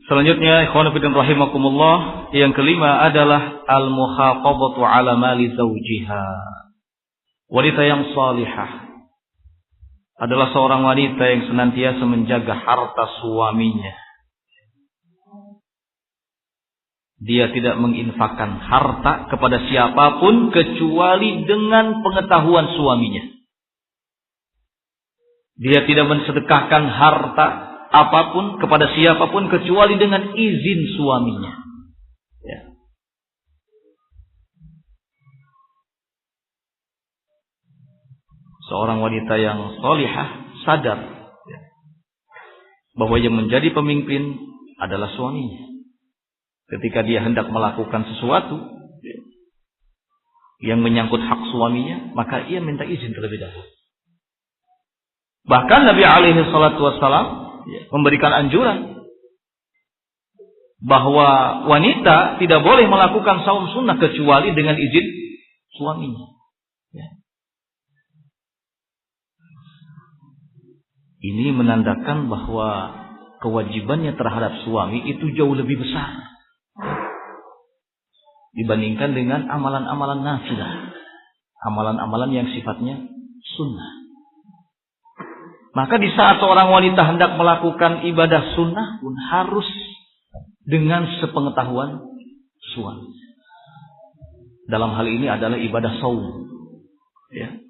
Selanjutnya, ikhwan fillah rahimakumullah, yang kelima adalah al-muhafadzatu ala mali zawjiha. Wanita yang salihah adalah seorang wanita yang senantiasa menjaga harta suaminya. Dia tidak menginfakkan harta kepada siapapun kecuali dengan pengetahuan suaminya. Dia tidak mensedekahkan harta apapun kepada siapapun kecuali dengan izin suaminya. Ya. Seorang wanita yang salihah sadar bahwa yang menjadi pemimpin adalah suaminya. Ketika dia hendak melakukan sesuatu yang menyangkut hak suaminya, maka ia minta izin terlebih dahulu. Bahkan Nabi alaihi salatu wassalam memberikan anjuran bahwa wanita tidak boleh melakukan saum sunnah kecuali dengan izin suaminya. Ya. Ini menandakan bahwa kewajibannya terhadap suami itu jauh lebih besar dibandingkan dengan amalan-amalan nafilah, amalan-amalan yang sifatnya sunnah. Maka di saat seorang wanita hendak melakukan ibadah sunnah pun harus dengan sepengetahuan suami. Dalam hal ini adalah ibadah saum. Ya.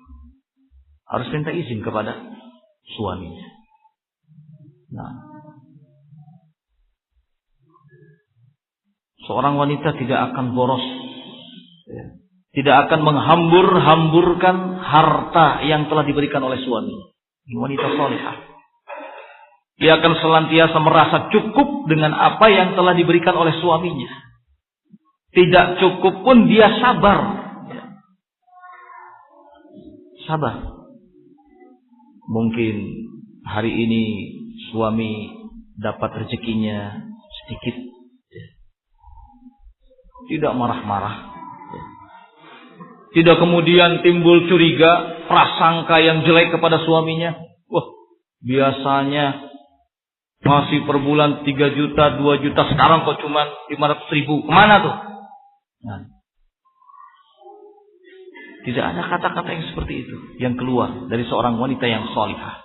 Harus minta izin kepada suaminya. Nah, seorang wanita tidak akan boros, ya, tidak akan menghambur-hamburkan harta yang telah diberikan oleh suami. Wanita salihah, dia akan senantiasa merasa cukup dengan apa yang telah diberikan oleh suaminya. Tidak cukup pun dia sabar. Sabar. Mungkin hari ini suami dapat rezekinya sedikit, tidak marah-marah, tidak kemudian timbul curiga, prasangka yang jelek kepada suaminya. Wah, biasanya masih per bulan 3 juta, 2 juta, sekarang kok cuma 500.000. Kemana tuh? Nah, tidak ada kata-kata yang seperti itu yang keluar dari seorang wanita yang salihah.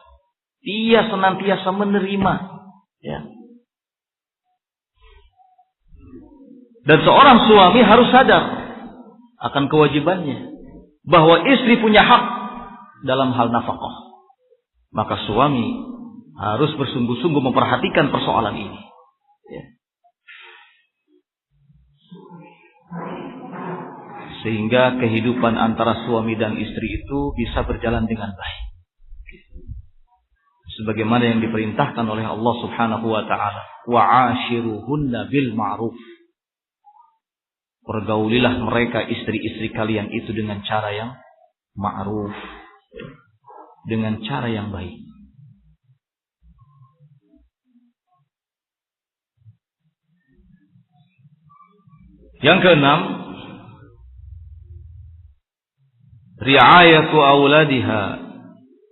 Dia senantiasa menerima, ya. Dan seorang suami harus sadar akan kewajibannya bahwa istri punya hak dalam hal nafkah. Maka suami harus bersungguh-sungguh memperhatikan persoalan ini. Ya. Sehingga kehidupan antara suami dan istri itu bisa berjalan dengan baik. Sebagaimana yang diperintahkan oleh Allah Subhanahu wa taala, wa'ashiruhunna bil ma'ruf. Pergaulilah mereka istri-istri kalian itu dengan cara yang ma'ruf, dengan cara yang baik. Yang keenam, ri'ayatu auladiha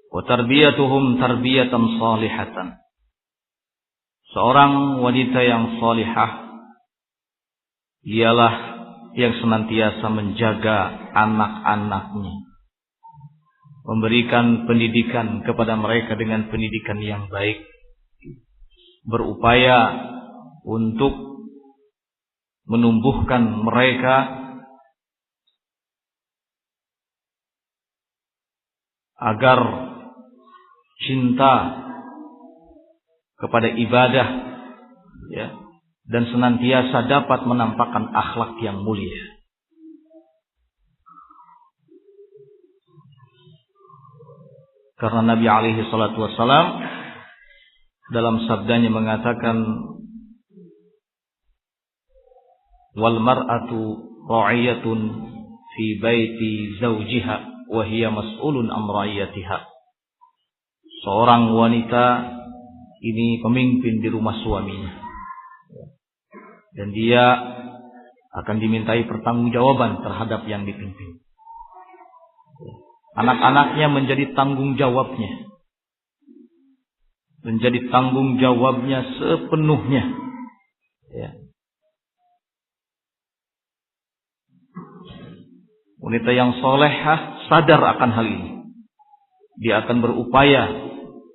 wa tarbiyatuhum tarbiyatan salihatan. Seorang wanita yang salihah ialah yang senantiasa menjaga anak-anaknya, memberikan pendidikan kepada mereka dengan pendidikan yang baik, berupaya untuk menumbuhkan mereka agar cinta kepada ibadah, ya, dan senantiasa dapat menampakkan akhlak yang mulia. Karena Nabi alaihi salatu wassalam dalam sabdanya mengatakan, wal mar'atu ra'iyatun fi baiti zawjiha wa hiya mas'ulun am ra'iyatiha. Seorang wanita ini pemimpin di rumah suaminya, dan dia akan dimintai pertanggungjawaban terhadap yang dipimpin. Anak-anaknya menjadi tanggung jawabnya, menjadi tanggung jawabnya sepenuhnya. Wanita yang solehah sadar akan hal ini. Dia akan berupaya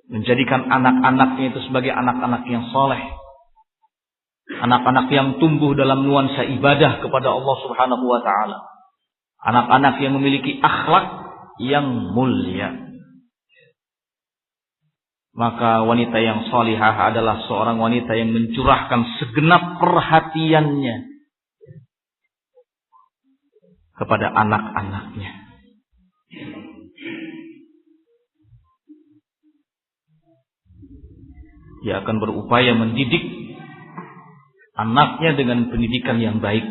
menjadikan anak-anaknya itu sebagai anak-anak yang soleh. Anak-anak yang tumbuh dalam nuansa ibadah kepada Allah Subhanahu wa ta'ala. Anak-anak yang memiliki akhlak yang mulia. Maka wanita yang salihah adalah seorang wanita yang mencurahkan segenap perhatiannya kepada anak-anaknya. Dia akan berupaya mendidik anaknya dengan pendidikan yang baik.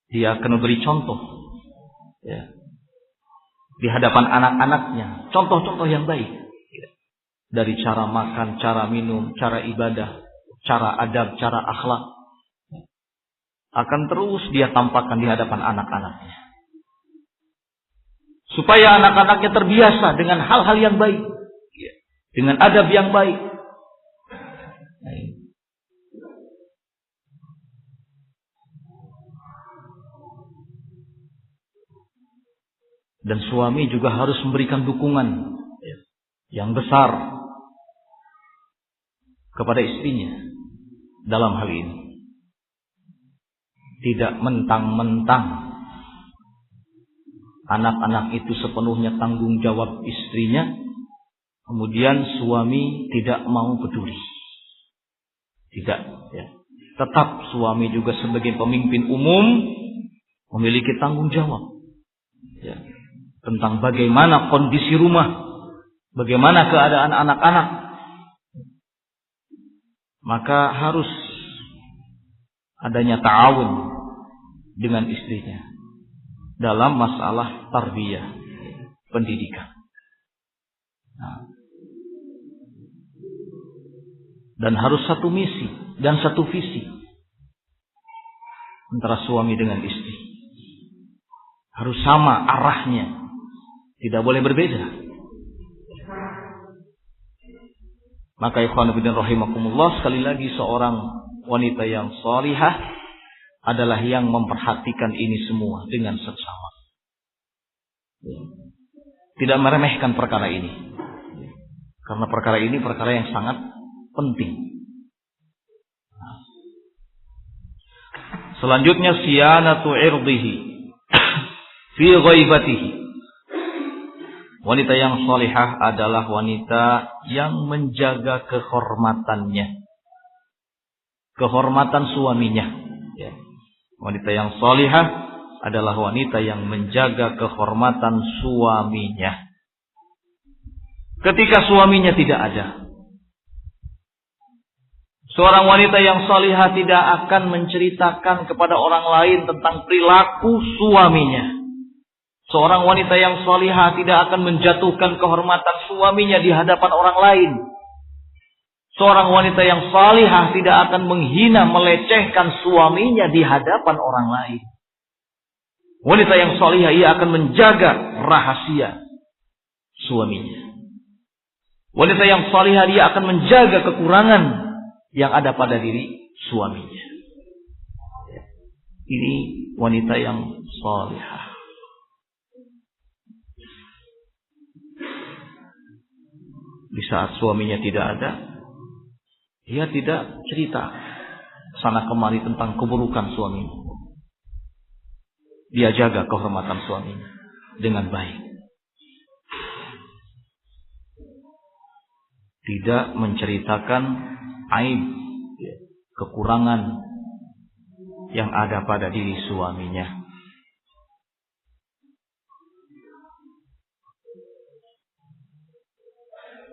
Dia akan memberi contoh, ya, di hadapan anak-anaknya, contoh-contoh yang baik, dari cara makan, cara minum, cara ibadah, cara adab, cara akhlak, akan terus dia tampakkan di hadapan anak-anaknya, supaya anak-anaknya terbiasa dengan hal-hal yang baik, dengan adab yang baik. Dan suami juga harus memberikan dukungan yang besar kepada istrinya dalam hal ini. Tidak mentang-mentang anak-anak itu sepenuhnya tanggung jawab istrinya, kemudian suami tidak mau peduli. Tidak, ya. Tetap suami juga sebagai pemimpin umum memiliki tanggung jawab, ya, tentang bagaimana kondisi rumah, bagaimana keadaan anak-anak. Maka harus adanya ta'awun dengan istrinya dalam masalah tarbiyah, pendidikan. Dan harus satu misi dan satu visi antara suami dengan istri. Harus sama arahnya. Tidak boleh berbeda. Maka ikhwan fillah rahimakumullah, sekali lagi seorang wanita yang salihah adalah yang memperhatikan ini semua dengan seksama. Tidak meremehkan perkara ini. Karena perkara ini perkara yang sangat penting. Selanjutnya siyanatu irdihi fi ghaibatihi. Wanita yang salihah adalah wanita yang menjaga kehormatannya, kehormatan suaminya. Wanita yang salihah adalah wanita yang menjaga kehormatan suaminya. Ketika suaminya tidak ada, seorang wanita yang salihah tidak akan menceritakan kepada orang lain tentang perilaku suaminya. Seorang wanita yang salihah tidak akan menjatuhkan kehormatan suaminya di hadapan orang lain. Seorang wanita yang salihah tidak akan menghina, melecehkan suaminya di hadapan orang lain. Wanita yang salihah, ia akan menjaga rahasia suaminya. Wanita yang salihah, dia akan menjaga kekurangan yang ada pada diri suaminya. Ini wanita yang salihah. Di saat suaminya tidak ada, dia tidak cerita sana kemari tentang keburukan suaminya. Dia jaga kehormatan suaminya dengan baik. Tidak menceritakan aib, kekurangan yang ada pada diri suaminya.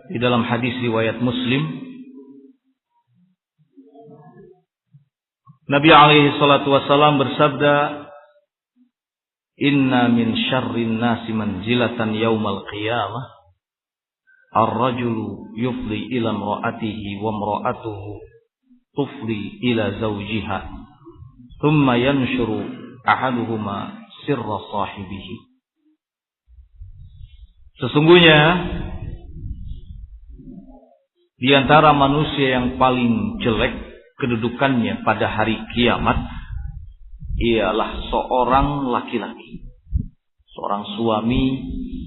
Di dalam hadis riwayat Muslim, Nabi alaihi salatu wasallam bersabda, "Inna min syarrin nasi manzilatan yaumal qiyamah ar-rajulu yufli ila imra'atihi wa imra'atuhu tufli ila zawjiha thumma yanshuru ahaduhuma sirra sahibihi." Sesungguhnya di antara manusia yang paling jelek kedudukannya pada hari kiamat ialah seorang laki-laki, seorang suami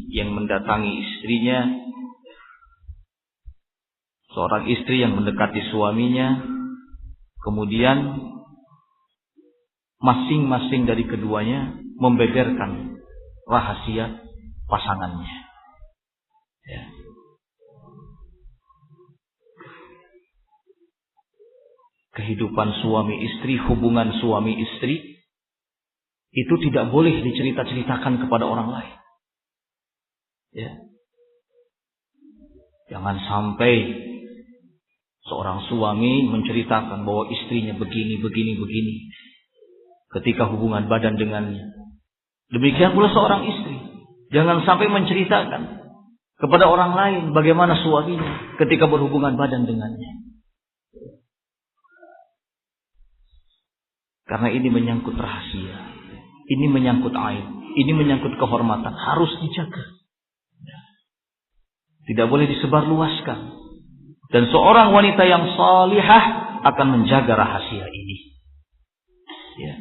yang mendatangi istrinya, seorang istri yang mendekati suaminya, kemudian masing-masing dari keduanya membeberkan rahasia pasangannya. Ya. Kehidupan suami istri, hubungan suami istri itu tidak boleh dicerita-ceritakan kepada orang lain. Ya. Jangan sampai seorang suami menceritakan bahwa istrinya begini ketika hubungan badan dengannya. Demikian pula seorang istri, jangan sampai menceritakan kepada orang lain bagaimana suaminya ketika berhubungan badan dengannya. Karena ini menyangkut rahasia, ini menyangkut aib, ini menyangkut kehormatan, harus dijaga. Tidak boleh disebarluaskan. Dan seorang wanita yang salihah akan menjaga rahasia ini. Ya.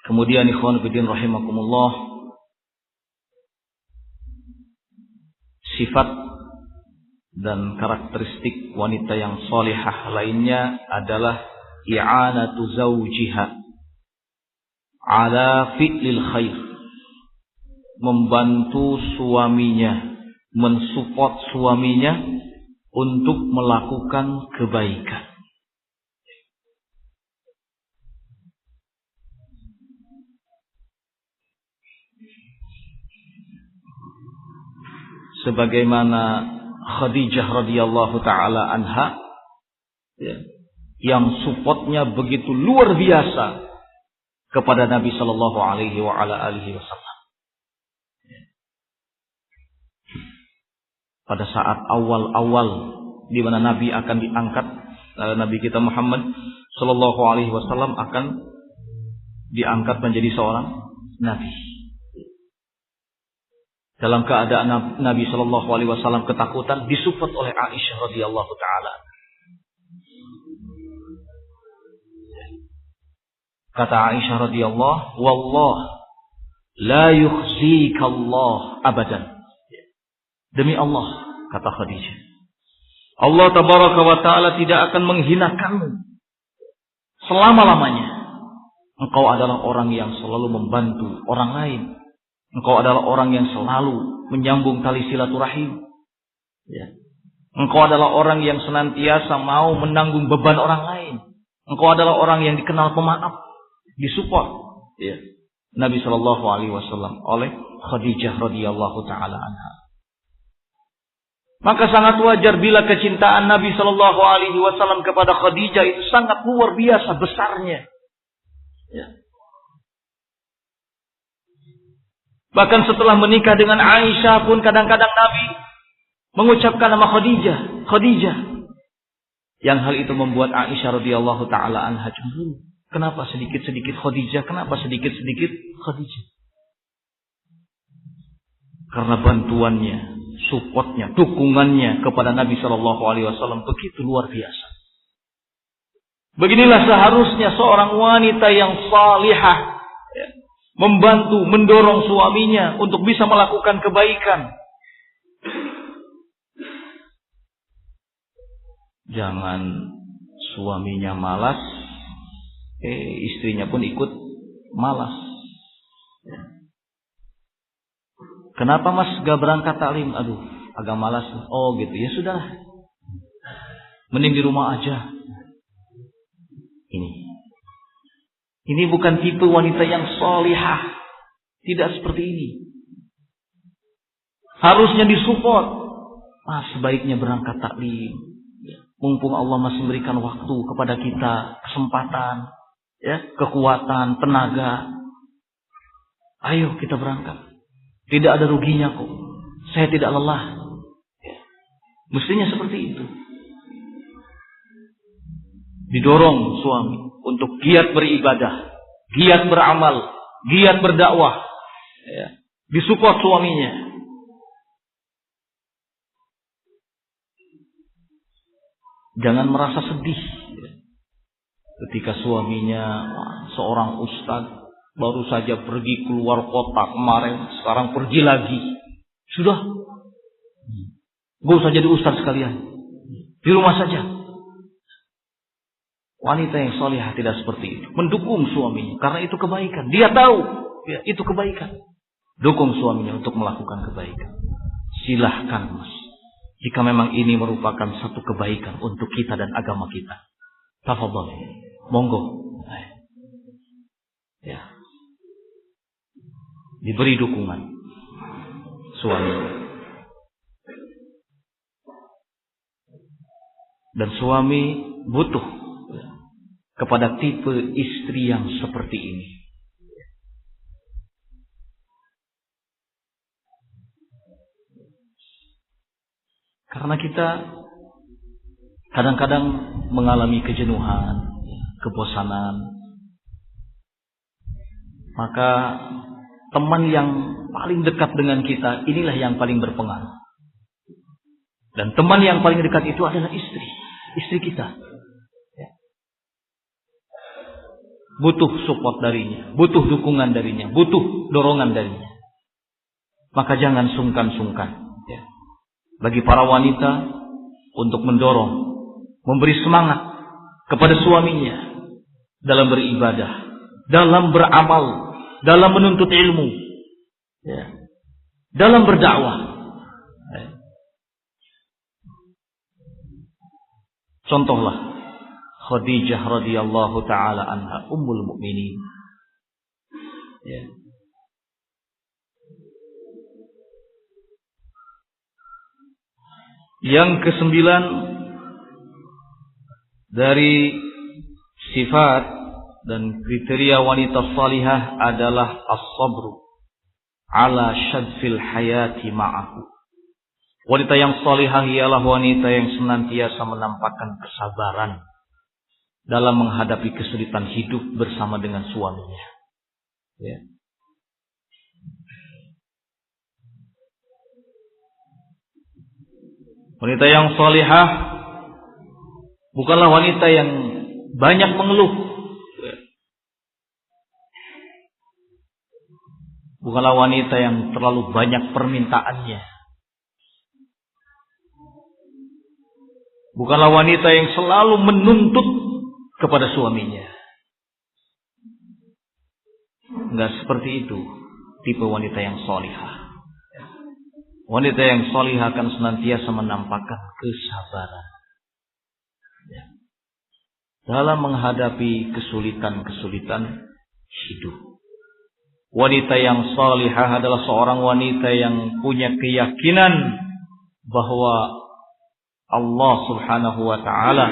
Kemudian ikhwan fillah rahimakumullah, sifat dan karakteristik wanita yang salihah lainnya adalah i'anatu zawjiha ala fi'lil khair, membantu suaminya, mensupport suaminya untuk melakukan kebaikan. Sebagaimana Khadijah radhiyallahu taala anha, ya, yang supportnya begitu luar biasa kepada Nabi sallallahu alaihi wasallam. Pada saat awal-awal di mana Nabi akan diangkat, Nabi kita Muhammad sallallahu alaihi wasallam akan diangkat menjadi seorang nabi. Dalam keadaan Nabi sallallahu alaihi wasallam ketakutan, disupport oleh Aisyah radhiyallahu taala. Kata Aisyah radhiyallahu, wallah la yukhzika Allah abadan. Demi Allah, kata Khadijah, Allah tabaraka wa taala tidak akan menghinakanmu selama-lamanya. Engkau adalah orang yang selalu membantu orang lain. Engkau adalah orang yang selalu menyambung tali silaturahim. Ya. Engkau adalah orang yang senantiasa mau menanggung beban orang lain. Engkau adalah orang yang dikenal pemaaf, disupport. Ya. Nabi sallallahu alaihi wasallam oleh Khadijah radhiyallahu taala anha. Maka sangat wajar bila kecintaan Nabi sallallahu alaihi wasallam kepada Khadijah itu sangat luar biasa besarnya. Ya. Bahkan setelah menikah dengan Aisyah pun kadang-kadang Nabi mengucapkan nama Khadijah, Khadijah. Yang hal itu membuat Aisyah radhiyallahu taala anha cemburu. Kenapa sedikit-sedikit Khadijah? Kenapa sedikit-sedikit Khadijah? Karena bantuannya, supportnya, dukungannya kepada Nabi sallallahu alaihi wasallam begitu luar biasa. Beginilah seharusnya seorang wanita yang salihah, membantu, mendorong suaminya untuk bisa melakukan kebaikan. Jangan suaminya malas, istrinya pun ikut malas. Kenapa mas gak berangkat taklim? Aduh, agak malas. Oh gitu, ya sudah. Mending di rumah aja. Ini bukan tipe wanita yang salihah. Tidak seperti ini. Harusnya disupport. Sebaiknya berangkat taklim. Mumpung Allah masih memberikan waktu kepada kita, kesempatan, ya, kekuatan, tenaga. Ayo kita berangkat. Tidak ada ruginya kok. Saya tidak lelah. Mestinya seperti itu. Didorong suami untuk giat beribadah, giat beramal, giat berdakwah. ya, disupport suaminya. Jangan merasa sedih ketika suaminya seorang ustadz baru saja pergi keluar kota kemarin, sekarang pergi lagi. Sudah, gak usah jadi ustadz sekalian, di rumah saja. Wanita yang salihah tidak seperti itu, mendukung suaminya karena itu kebaikan. Dia tahu ya, itu kebaikan. Dukung suaminya untuk melakukan kebaikan. Silahkan mas, jika memang ini merupakan satu kebaikan untuk kita dan agama kita. Tafadhol, monggo. Ya. Diberi dukungan suami. Dan suami butuh kepada tipe istri yang seperti ini. Karena kita kadang-kadang mengalami kejenuhan, kebosanan. Maka teman yang paling dekat dengan kita inilah yang paling berpengaruh. Dan teman yang paling dekat itu adalah istri kita. Butuh support darinya, butuh dukungan darinya, butuh dorongan darinya. Maka jangan sungkan-sungkan bagi para wanita untuk mendorong, memberi semangat kepada suaminya dalam beribadah, dalam beramal, dalam menuntut ilmu, dalam berdakwah. Contohlah Khadijah radhiyallahu taala anha, ummul mukminin. Yang kesembilan dari sifat dan kriteria wanita salihah adalah as-sabru ala syadfil hayati ma'ahu. Wanita yang salihah ialah wanita yang senantiasa menampakkan kesabaran dalam menghadapi kesulitan hidup bersama dengan suaminya. Ya. Wanita yang salihah bukanlah wanita yang banyak mengeluh. Bukanlah wanita yang terlalu banyak permintaannya. Bukanlah wanita yang selalu menuntut kepada suaminya. Enggak seperti itu tipe wanita yang salihah. Wanita yang salihah akan senantiasa menampakkan kesabaran dalam menghadapi kesulitan-kesulitan hidup. Wanita yang salihah adalah seorang wanita yang punya keyakinan bahwa Allah Subhanahu wa taala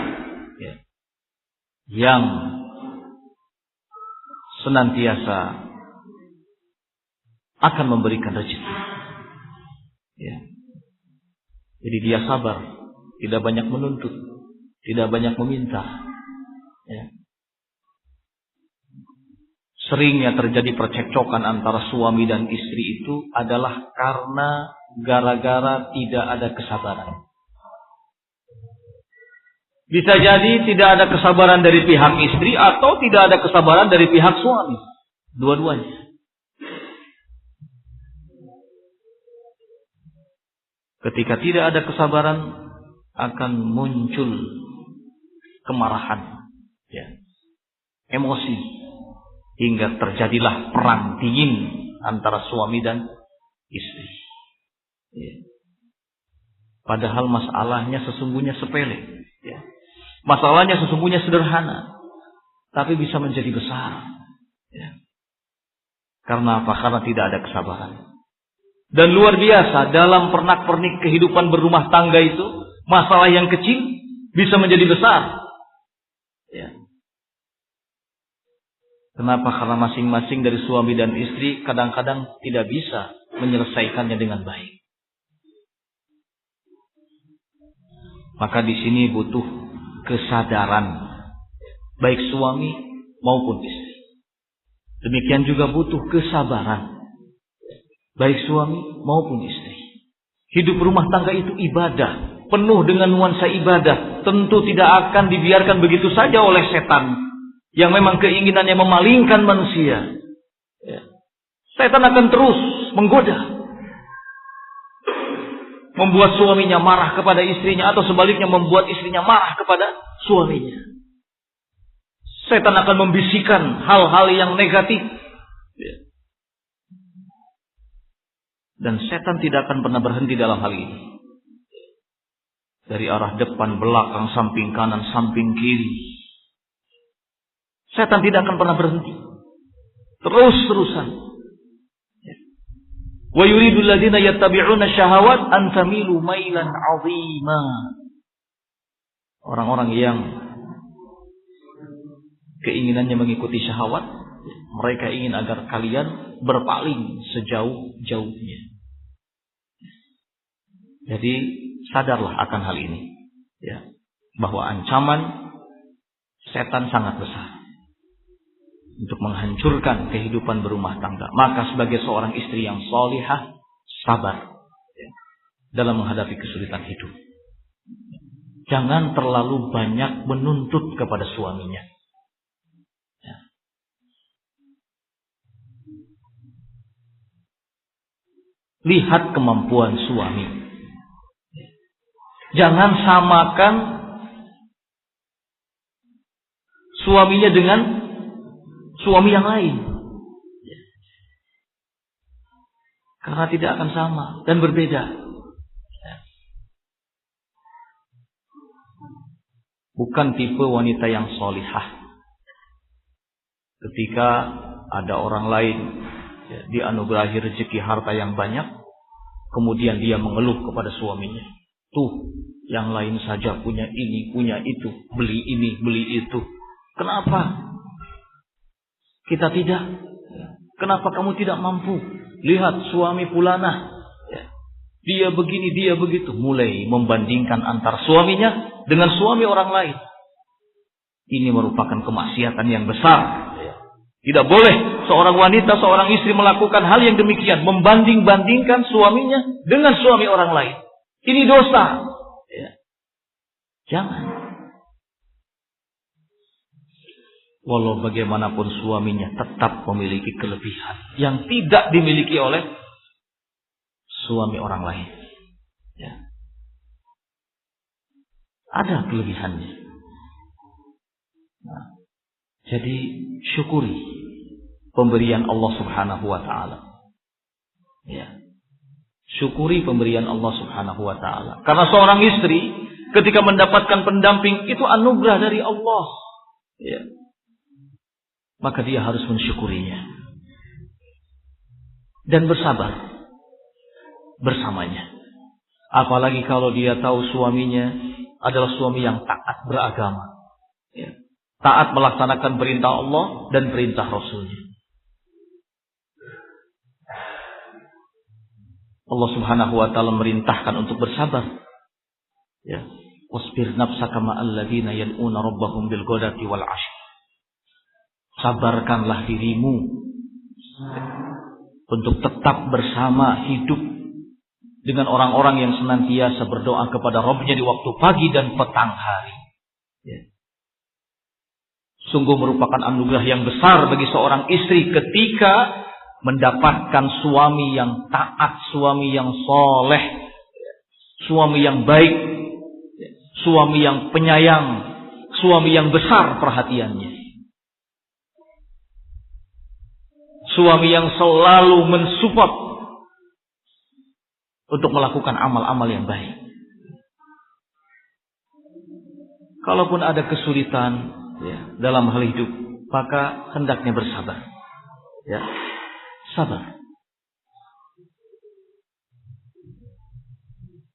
yang senantiasa akan memberikan rezeki. Jadi dia sabar, tidak banyak menuntut, tidak banyak meminta. Seringnya terjadi percekcokan antara suami dan istri itu adalah karena gara-gara tidak ada kesabaran. Bisa jadi tidak ada kesabaran dari pihak istri atau tidak ada kesabaran dari pihak suami. Dua-duanya. Ketika tidak ada kesabaran akan muncul kemarahan, emosi, hingga terjadilah perang dingin antara suami dan istri. Padahal masalahnya sesungguhnya sepele. Masalahnya sesungguhnya sederhana, tapi bisa menjadi besar. Karena apa? Karena tidak ada kesabaran. Dan luar biasa dalam pernak-pernik kehidupan berumah tangga itu, masalah yang kecil bisa menjadi besar. Kenapa? Karena masing-masing dari suami dan istri kadang-kadang tidak bisa menyelesaikannya dengan baik. Maka di sini butuh kesadaran baik suami maupun istri. Demikian juga butuh kesabaran baik suami maupun istri. Hidup rumah tangga itu ibadah, penuh dengan nuansa ibadah. Tentu tidak akan dibiarkan begitu saja oleh setan yang memang keinginannya memalingkan manusia. Ya. Setan akan terus menggoda, membuat suaminya marah kepada istrinya, atau sebaliknya membuat istrinya marah kepada suaminya. Setan akan membisikkan hal-hal yang negatif. Ya. Dan setan tidak akan pernah berhenti dalam hal ini. Dari arah depan, belakang, samping kanan, samping kiri. Setan tidak akan pernah berhenti. Terus-terusan. Wa yuridul ladzina yattabi'una syahawat an tamilu mailan 'azima. Orang-orang yang keinginannya mengikuti syahwat, mereka ingin agar kalian berpaling sejauh-jauhnya. Jadi sadarlah akan hal ini, ya, bahwa ancaman setan sangat besar untuk menghancurkan kehidupan berumah tangga. Maka sebagai seorang istri yang salihah, sabar, ya, dalam menghadapi kesulitan hidup. Jangan terlalu banyak menuntut kepada suaminya. Ya. Lihat kemampuan suami. Jangan samakan suaminya dengan suami yang lain. Karena tidak akan sama dan berbeda. Bukan tipe wanita yang solihah. Ketika ada orang lain dianugerahi rezeki harta yang banyak, kemudian dia mengeluh kepada suaminya. Tuh, yang lain saja punya ini, punya itu, beli ini, beli itu. Kenapa kita tidak? Kenapa kamu tidak mampu? Lihat suami fulanah, dia begini, dia begitu. Mulai membandingkan antar suaminya dengan suami orang lain. Ini merupakan kemaksiatan yang besar. Tidak boleh seorang wanita, seorang istri melakukan hal yang demikian, membanding-bandingkan suaminya dengan suami orang lain. Ini dosa. Jangan. Walau bagaimanapun suaminya tetap memiliki kelebihan yang tidak dimiliki oleh suami orang lain. Ya. Ada kelebihannya. Nah, jadi syukuri pemberian Allah Subhanahu wa taala. Ya. Syukuri pemberian Allah Subhanahu wa taala. Karena seorang istri ketika mendapatkan pendamping itu anugerah dari Allah. Ya. Maka dia harus mensyukurinya dan bersabar bersamanya. Apalagi kalau dia tahu suaminya adalah suami yang taat beragama, ya, taat melaksanakan perintah Allah dan perintah Rasulnya. Allah Subhanahu wa taala merintahkan untuk bersabar. Ya, wasbir nafsaka ma'al ladzina yad'una rabbahum bil ghadati wal 'ashyi. Sabarkanlah dirimu untuk tetap bersama hidup dengan orang-orang yang senantiasa berdoa kepada Rabb-Nya di waktu pagi dan petang hari. Ya. Sungguh merupakan anugerah yang besar bagi seorang istri ketika mendapatkan suami yang taat, suami yang soleh, suami yang baik, suami yang penyayang, suami yang besar perhatiannya. Suami yang selalu mensupport untuk melakukan amal-amal yang baik. Kalaupun ada kesulitan, ya, dalam hal hidup, maka hendaknya bersabar. Ya, sabar.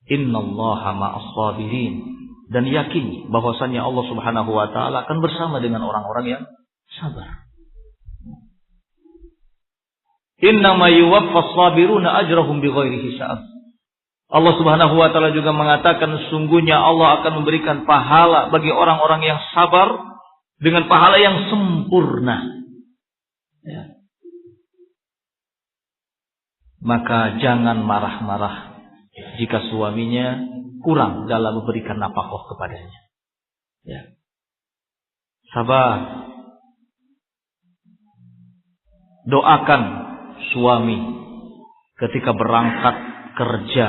Innallaha ma'as sabirin. Dan yakini bahwasannya Allah Subhanahu wa taala akan bersama dengan orang-orang yang sabar. Innama yuwaffas sabiruna ajrahum bighairi hisab. Allah Subhanahu wa taala juga mengatakan sesungguhnya Allah akan memberikan pahala bagi orang-orang yang sabar dengan pahala yang sempurna. Ya. maka jangan marah-marah jika suaminya kurang dalam memberikan nafkah kepadanya. Ya. Sabar. Doakan suami ketika berangkat kerja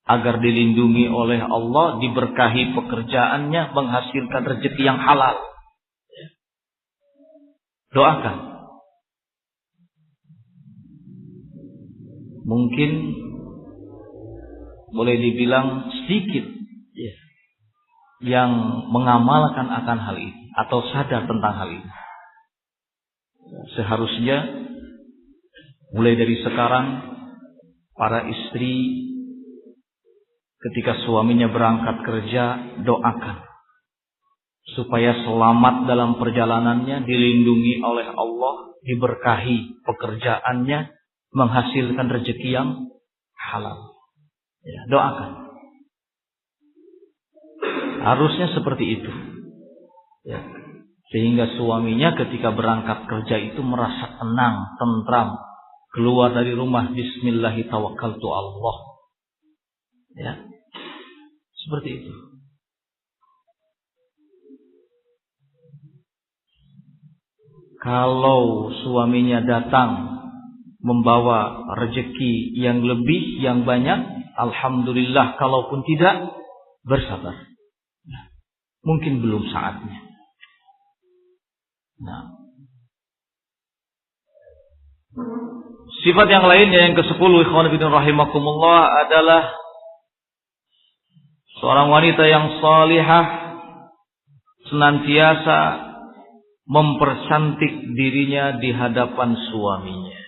agar dilindungi oleh Allah, diberkahi pekerjaannya, menghasilkan rezeki yang halal. Doakan. Mungkin boleh dibilang sedikit yang mengamalkan akan hal ini atau sadar tentang hal ini. Seharusnya mulai dari sekarang para istri ketika suaminya berangkat kerja, doakan supaya selamat dalam perjalanannya, dilindungi oleh Allah, diberkahi pekerjaannya, menghasilkan rezeki yang halal. Ya, doakan. Harusnya seperti itu. Ya. Sehingga suaminya ketika berangkat kerja itu merasa tenang, tentram. Keluar dari rumah, bismillahi tawakkaltu Allah. Ya. Seperti itu. Kalau suaminya datang membawa rezeki yang lebih, yang banyak, alhamdulillah. Kalaupun tidak, bersabar. Mungkin belum saatnya. Nah, sifat yang lainnya yang ke-10 ikhwan fillah rahimakumullah adalah seorang wanita yang salihah senantiasa mempercantik dirinya di hadapan suaminya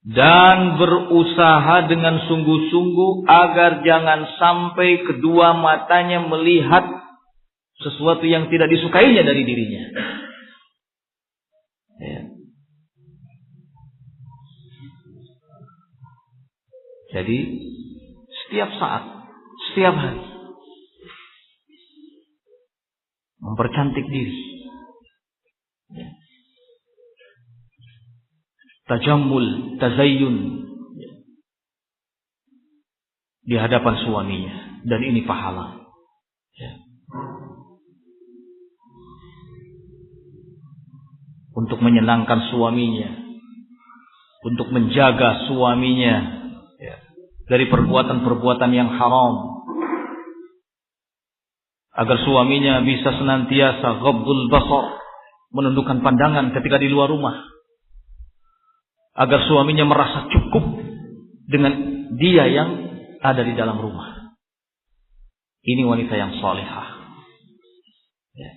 dan berusaha dengan sungguh-sungguh agar jangan sampai kedua matanya melihat sesuatu yang tidak disukainya dari dirinya. Ya. Jadi setiap saat, setiap hari mempercantik diri. Ya. Tajammul, tazayyun di hadapan suaminya, dan ini pahala. Ya. Untuk menyenangkan suaminya, untuk menjaga suaminya ya, dari perbuatan-perbuatan yang haram, agar suaminya bisa senantiasa ghaddul basar, menundukkan pandangan ketika di luar rumah, agar suaminya merasa cukup dengan dia yang ada di dalam rumah. Ini wanita yang salihah. Ya.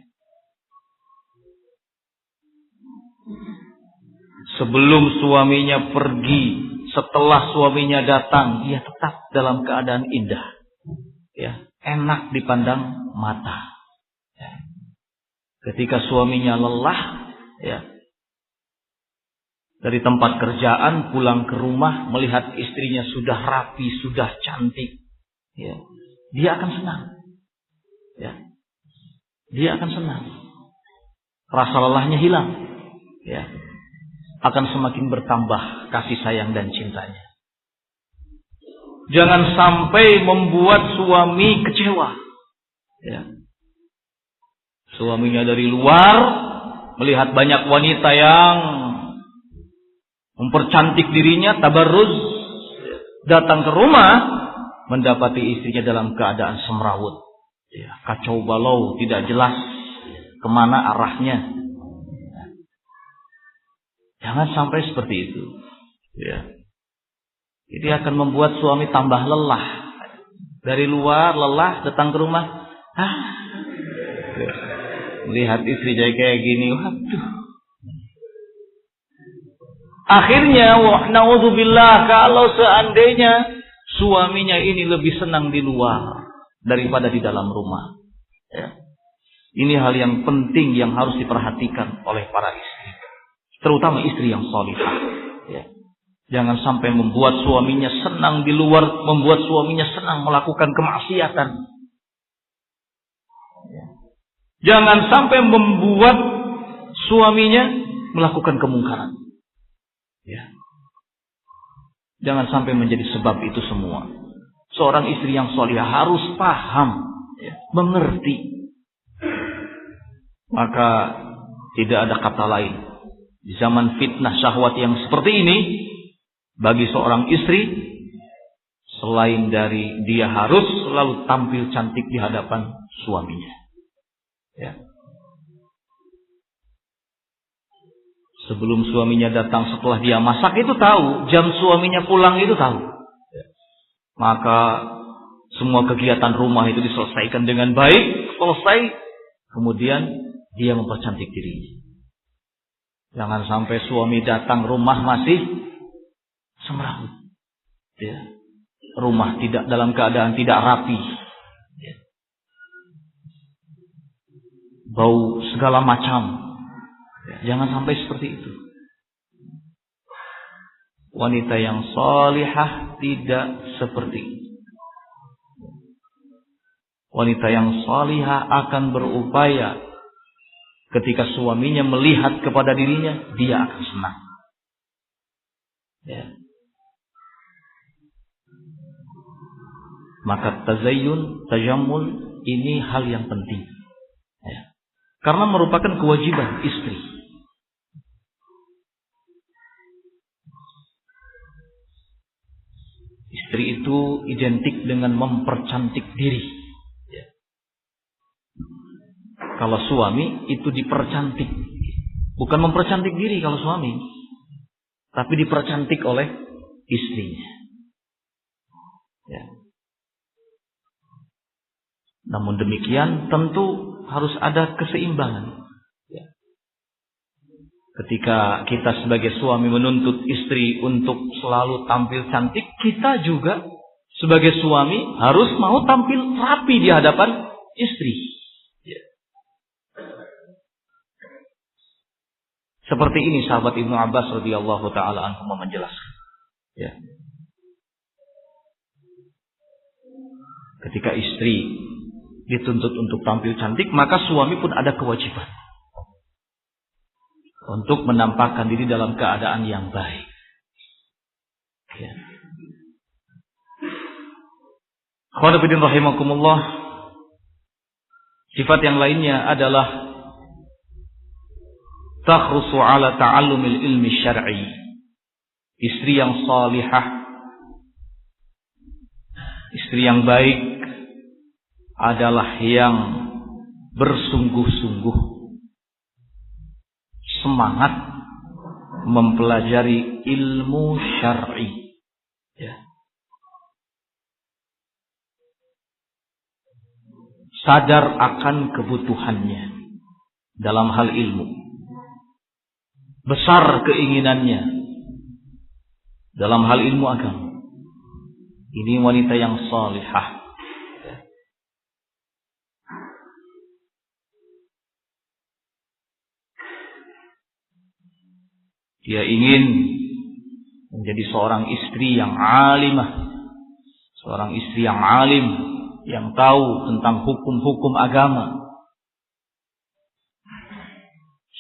Sebelum suaminya pergi, setelah suaminya datang, dia tetap dalam keadaan indah. Ya, enak dipandang mata. Ya. Ketika suaminya lelah, ya, dari tempat kerjaan pulang ke rumah melihat istrinya sudah rapi, sudah cantik, ya, dia akan senang. Ya. Dia akan senang. Rasa lelahnya hilang. Ya. Akan semakin bertambah kasih sayang dan cintanya. Jangan sampai membuat suami kecewa. Ya. Suaminya dari luar melihat banyak wanita yang mempercantik dirinya, tabarruz, datang ke rumah mendapati istrinya dalam keadaan semrawut, ya, kacau balau, tidak jelas kemana arahnya. Jangan sampai seperti itu. Ya. Ini akan membuat suami tambah lelah. Dari luar lelah, datang ke rumah, melihat istri jadi kayak gini, waduh. Akhirnya, na'udzubillah, kalau seandainya suaminya ini lebih senang di luar daripada di dalam rumah. Ya. Ini hal yang penting yang harus diperhatikan oleh para istri, terutama istri yang salihah. Ya. Jangan sampai membuat suaminya senang di luar, membuat suaminya senang melakukan kemaksiatan. Ya. Jangan sampai membuat suaminya melakukan kemungkaran. Ya. Jangan sampai menjadi sebab itu semua. Seorang istri yang salihah harus paham, mengerti. Maka tidak ada kata lain di zaman fitnah syahwat yang seperti ini bagi seorang istri selain dari dia harus selalu tampil cantik di hadapan suaminya. Ya. Sebelum suaminya datang, setelah dia masak itu tahu, jam suaminya pulang itu tahu. Maka semua kegiatan rumah itu diselesaikan dengan baik, selesai, kemudian dia mempercantik dirinya. Jangan sampai suami datang rumah masih semrawut. Ya. Rumah tidak dalam keadaan tidak rapi. Ya. Bau segala macam. Jangan sampai seperti itu. Wanita yang salihah tidak seperti itu. Wanita yang salihah akan berupaya ketika suaminya melihat kepada dirinya, dia akan senang. Ya. Maka tazayyun, tajammul ini hal yang penting. Ya. Karena merupakan kewajiban istri. Istri itu identik dengan mempercantik diri. Ya. Kalau suami itu dipercantik. Bukan mempercantik diri kalau suami. Tapi dipercantik oleh istrinya. Ya. Namun demikian tentu harus ada keseimbangan. Ya. Ketika kita sebagai suami menuntut istri untuk selalu tampil cantik, kita juga sebagai suami harus mau tampil rapi di hadapan istri. Ya. Seperti ini sahabat Ibnu Abbas radhiyallahu taala anhu menjelaskan. Ya. Ketika istri dituntut untuk tampil cantik, maka suami pun ada kewajiban untuk menampakkan diri dalam keadaan yang baik. Ya. Khawatirin rahimakumullah. Sifat yang lainnya adalah takhrusu ala ta'allumil ilmi syar'i. Istri yang salihah, istri yang baik adalah yang bersungguh-sungguh semangat mempelajari ilmu syar'i. Ya. Sadar akan kebutuhannya dalam hal ilmu. Besar keinginannya dalam hal ilmu agama. Ini wanita yang salihah. Dia ingin menjadi seorang istri yang alimah, seorang istri yang alim, yang tahu tentang hukum-hukum agama,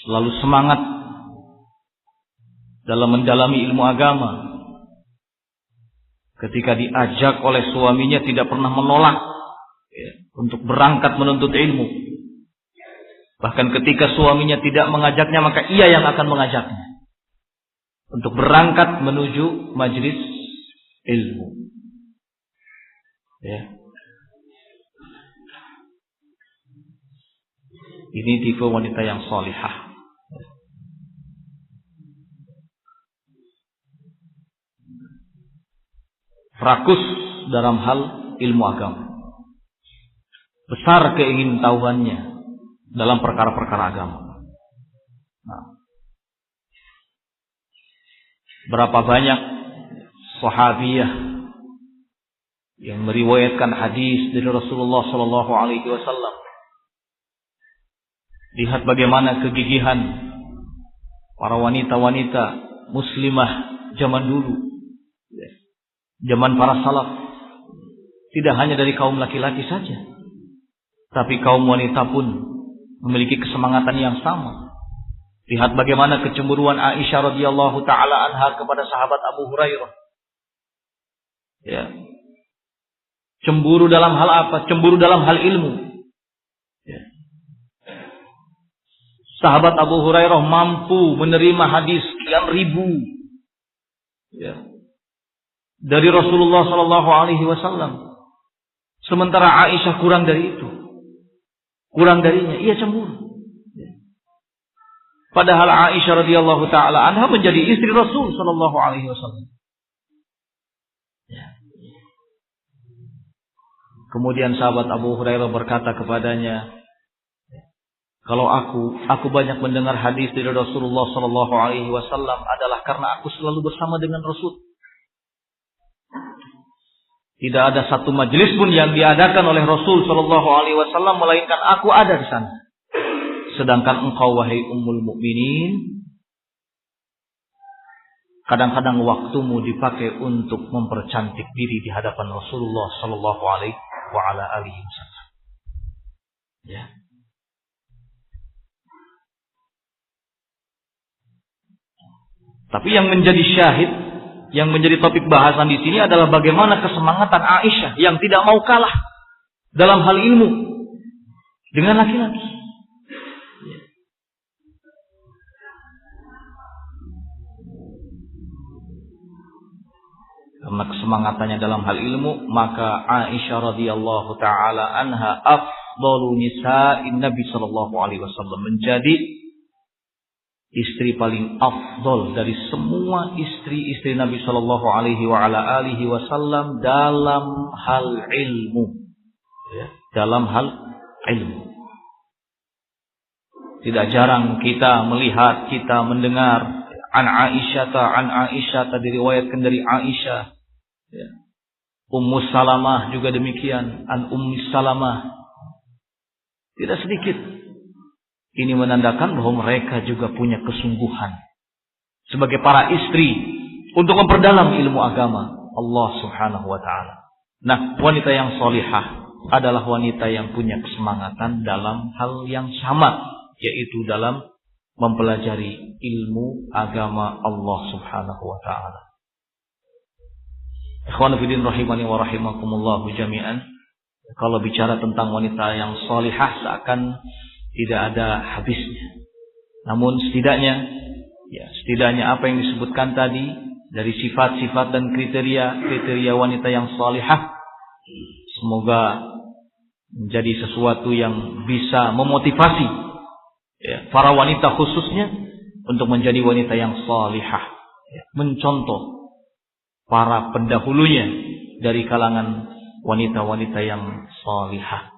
selalu semangat dalam mendalami ilmu agama. Ketika diajak oleh suaminya tidak pernah menolak untuk berangkat menuntut ilmu. Bahkan ketika suaminya tidak mengajaknya, maka ia yang akan mengajaknya untuk berangkat menuju majlis ilmu. Ya. Ini tipe wanita yang salihah. Rakus dalam hal ilmu agama. Besar keingintahuannya dalam perkara-perkara agama. Nah. Berapa banyak sahabiyah yang meriwayatkan hadis dari Rasulullah sallallahu alaihi wasallam. Lihat bagaimana kegigihan para wanita-wanita muslimah zaman dulu. Zaman para salaf. Tidak hanya dari kaum laki-laki saja, tapi kaum wanita pun memiliki kesemangatan yang sama. Lihat bagaimana kecemburuan Aisyah radhiyallahu taala anha kepada sahabat Abu Hurairah Ya. Cemburu dalam hal apa? Cemburu dalam hal ilmu. Ya. Sahabat Abu Hurairah mampu menerima hadis sekian ribu. Ya. Dari Rasulullah sallallahu alaihi wasallam. Sementara Aisyah kurang dari itu. Kurang darinya, ia cemburu. Padahal Aisyah radhiyallahu taala anha menjadi istri Rasul sallallahu alaihi wasallam. Kemudian sahabat Abu Hurairah berkata kepadanya, kalau aku banyak mendengar hadis dari Rasulullah sallallahu alaihi wasallam adalah karena aku selalu bersama dengan Rasul. Tidak ada satu majelis pun yang diadakan oleh Rasul sallallahu alaihi wasallam melainkan aku ada di sana. Sedangkan engkau wahai ummul mukminin, kadang-kadang waktumu dipakai untuk mempercantik diri di hadapan Rasulullah sallallahu alaihi wasallam. Ya. Tapi yang menjadi syahid, yang menjadi topik bahasan di sini adalah bagaimana kesemangatan Aisyah yang tidak mau kalah dalam hal ilmu dengan laki-laki. Karena kesemangatannya dalam hal ilmu, maka Aisyah radhiyallahu taala anha afdalu nisa'in Nabi sallallahu alaihi wasallam, menjadi istri paling afdal dari semua istri-istri Nabi sallallahu alaihi wasallam dalam hal ilmu. Ya, dalam hal ilmu. Tidak jarang kita melihat, kita mendengar an Aisyah diriwayatkan dari Aisyah. Ya. Ummu Salamah juga demikian, an Ummi Salamah. Tidak sedikit. Ini menandakan bahwa mereka juga punya kesungguhan sebagai para istri untuk memperdalam ilmu agama Allah Subhanahu wa taala. Nah, wanita yang salihah adalah wanita yang punya kesemangatan dalam hal yang sama, yaitu dalam mempelajari ilmu agama Allah Subhanahu wa taala. Ikhwan fillah rahimani wa rahimakumullah jami'an. Kalau bicara tentang wanita yang salihah seakan tidak ada habisnya. Namun setidaknya apa yang disebutkan tadi dari sifat-sifat dan kriteria wanita yang salihah, semoga menjadi sesuatu yang bisa memotivasi para wanita khususnya untuk menjadi wanita yang salihah, mencontoh para pendahulunya dari kalangan wanita-wanita yang salihah.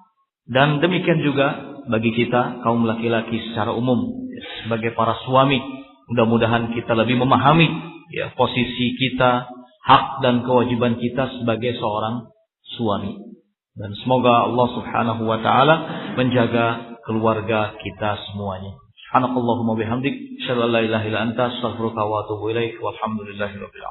Dan demikian juga bagi kita kaum laki-laki secara umum, sebagai para suami, mudah-mudahan kita lebih memahami posisi kita, hak dan kewajiban kita sebagai seorang suami. Dan semoga Allah Subhanahu wa taala menjaga keluarga kita semuanya. Subhanakallahumma bihamdik, asyhadu an la ilaha illa anta, astaghfiruka wa atubu ilaik, walhamdulillahirabbil alamin.